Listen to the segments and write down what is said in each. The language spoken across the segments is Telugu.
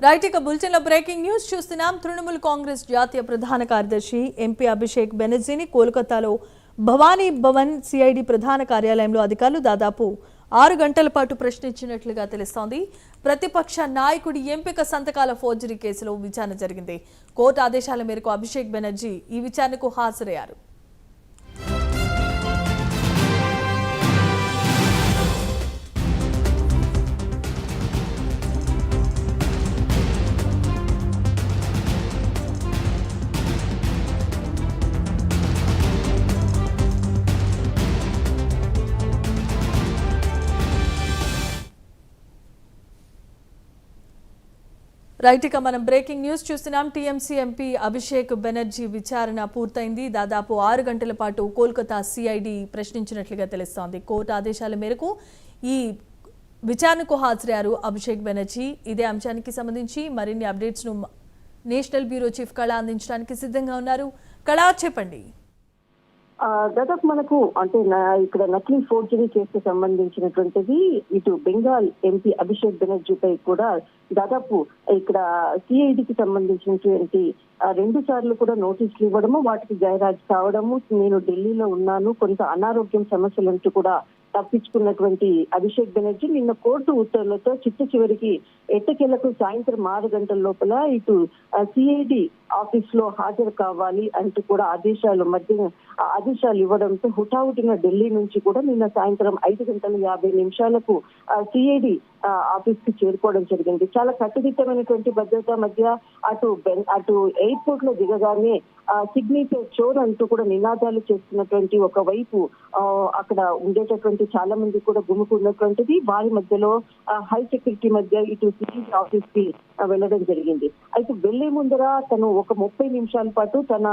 రైట్ ఇక బులెటిన్ లో బ్రేకింగ్ న్యూస్ చూస్తున్నాం. తృణమూల్ కాంగ్రెస్ జాతీయ ప్రధాన కార్యదర్శి ఎంపీ అభిషేక్ బెనర్జీని కోల్కతాలో భవానీ భవన్ సిఐడి ప్రధాన కార్యాలయంలో అధికారులు దాదాపు 6 గంటల పాటు ప్రశ్నించినట్లుగా తెలుస్తోంది. ప్రతిపక్ష నాయకుడి ఎంపిక సంతకాల ఫోర్జరీ కేసులో విచారణ జరిగింది. కోర్టు ఆదేశాల మేరకు అభిషేక్ బెనర్జీ ఈ విచారణకు హాజరయ్యారు. రైట్ ఇక మనం బ్రేకింగ్ న్యూస్ చూస్తున్నాం. టీఎంసీ ఎంపీ అభిషేక్ బెనర్జీ విచారణ పూర్తయింది. దాదాపు 6 గంటల పాటు కోల్కతా సిఐడి ప్రశ్నించినట్లుగా తెలుస్తోంది. కోర్టు ఆదేశాల మేరకు ఈ విచారణకు హాజరయ్యారు అభిషేక్ బెనర్జీ. ఇదే అంశానికి సంబంధించి మరిన్ని అప్డేట్స్ ను నేషనల్ బ్యూరో చీఫ్ కళ అందించడానికి సిద్ధంగా ఉన్నారు. కళ, చెప్పండి. దాదాపు మనకు అంటే ఇక్కడ నకిలీ ఫోర్జరీ కేసుకు సంబంధించినటువంటిది ఇటు బెంగాల్ ఎంపీ అభిషేక్ బెనర్జీపై కూడా దాదాపు ఇక్కడ సిఐడికి సంబంధించినటువంటి 2 సార్లు కూడా నోటీసులు ఇవ్వడము, వాటికి గైరాజ్ కావడము, నేను ఢిల్లీలో ఉన్నాను, కొంత అనారోగ్యం సమస్యలంటూ కూడా తప్పించుకున్నటువంటి అభిషేక్ బెనర్జీ నిన్న కోర్టు ఉత్తర్వులతో చివరికి ఎట్టకేలకు సాయంత్రం 6 గంటల లోపల ఇటు సిఐడి ఆఫీస్ లో హాజరు కావాలి అంటూ కూడా ఆదేశాలు ఇవ్వడంతో హుటాహుటిన ఢిల్లీ నుంచి కూడా నిన్న సాయంత్రం 5:50 సిఐడి ఆఫీస్ కి చేరుకోవడం జరిగింది. చాలా కట్టుదిట్టమైనటువంటి భద్రత మధ్య అటు ఎయిర్పోర్ట్ లో దిగగానే సిగ్నేచర్ చోర్ అంటూ కూడా నినాదాలు చేస్తున్నటువంటి ఒకవైపు అక్కడ ఉండేటటువంటి చాలా మంది కూడా గుమికున్నటువంటిది. వారి మధ్యలో హై సెక్యూరిటీ మధ్య ఇటు సిఐడి ఆఫీస్ కి వెళ్ళడం జరిగింది. అయితే వెళ్లే ముందర తను ఒక 30 నిమిషాల పాటు తన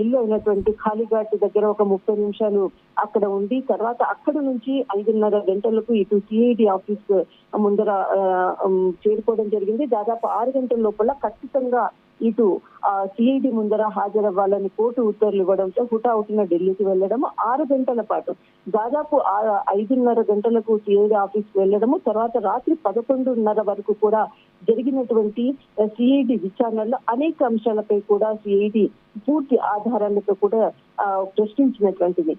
ఇల్లు అయినటువంటి ఖాళీఘాట్ దగ్గర ఒక 30 నిమిషాలు అక్కడ ఉండి తర్వాత అక్కడ నుంచి 5:30 గంటలకు ఇటు సిఐడి ఆఫీస్ ముందర చేరుకోవడం జరిగింది. దాదాపు 6 గంటల లోపల ఖచ్చితంగా ఇటు సిఐడి ముందర హాజరవ్వాలని కోర్టు ఉత్తర్వులు ఇవ్వడంతో హుటాహుటిన ఢిల్లీకి వెళ్లడం, 6 గంటల పాటు దాదాపు 5:30 గంటలకు సిఐడి ఆఫీస్ వెళ్లడము, తర్వాత రాత్రి 11:30 వరకు కూడా జరిగినటువంటి సిఐడి విచారణలో అనేక అంశాలపై కూడా సిఐడి పూర్తి ఆధారాలతో కూడా ప్రశ్నించినటువంటిది.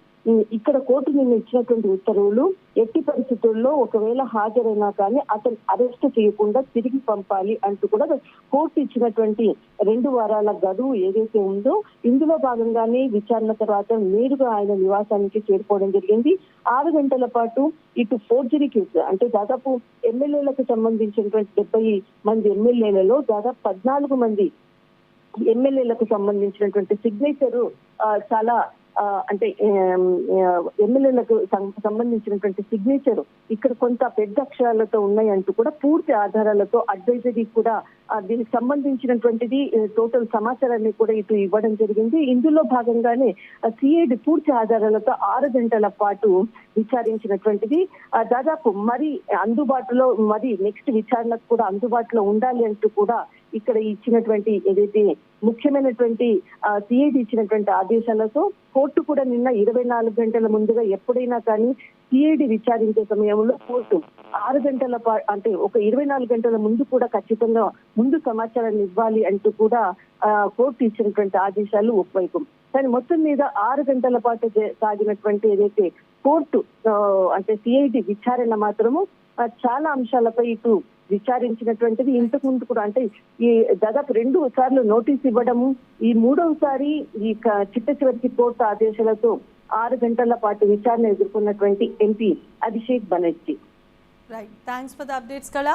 ఇక్కడ కోర్టు నిన్న ఇచ్చినటువంటి ఉత్తర్వులు ఎట్టి పరిస్థితుల్లో ఒకవేళ హాజరైనా కానీ అతను అరెస్ట్ చేయకుండా తిరిగి పంపాలి అంటూ కూడా కోర్టు ఇచ్చినటువంటి 2 వారాల గడువు ఏదైతే ఉందో ఇందులో భాగంగానే విచారణ తర్వాత నేరుగా ఆయన నివాసానికి చేరుకోవడం జరిగింది. 6 గంటల పాటు ఇటు ఫోర్జరీ కేసు అంటే దాదాపు ఎమ్మెల్యేలకు సంబంధించినటువంటి 70 మంది ఎమ్మెల్యేలలో దాదాపు 14 మంది ఎమ్మెల్యేలకు సంబంధించినటువంటి సిగ్నేచర్ చాలా అంటే ఎమ్మెల్యేలకు సంబంధించినటువంటి సిగ్నేచర్ ఇక్కడ కొంత పెద్ద అక్షరాలతో ఉన్నాయి అంటూ కూడా పూర్తి ఆధారాలతో అడ్వైజరీ కూడా దీనికి సంబంధించినటువంటిది టోటల్ సమాచారాన్ని కూడా ఇటు ఇవ్వడం జరిగింది. ఇందులో భాగంగానే సిఐడి పూర్తి ఆధారాలతో 6 గంటల పాటు విచారించినటువంటిది. దాదాపు మరి అందుబాటులో మరి నెక్స్ట్ విచారణకు కూడా అందుబాటులో ఉండాలి అంటూ కూడా ఇక్కడ ఇచ్చినటువంటి ఏదైతే ముఖ్యమైనటువంటి సిఐడి ఇచ్చినటువంటి ఆదేశాలతో కోర్టు కూడా నిన్న 24 గంటల ముందుగా ఎప్పుడైనా కానీ సిఐడి విచారించే సమయంలో కోర్టు 6 గంటల అంటే ఒక 24 గంటల ముందు కూడా ఖచ్చితంగా ముందు సమాచారాన్ని ఇవ్వాలి అంటూ కూడా కోర్టు ఇచ్చినటువంటి ఆదేశాలు ఒకవైపు. కానీ మొత్తం మీద 6 గంటల పాటు సాగినటువంటి ఏదైతే కోర్టు అంటే సిఐడి విచారణ మాత్రము చాలా అంశాలపై ఇటు విచారించినటువంటిది. ఇంతకు ముందు కూడా అంటే ఈ దాదాపు 2 సార్లు నోటీస్ ఇవ్వడము, ఈ 3వసారి ఈ చివరికి కోర్టు ఆదేశాలతో 6 గంటల పాటు విచారణ ఎదుర్కొన్నటువంటి MP Abhishek Banerjee. Right, thanks for the updates కళ.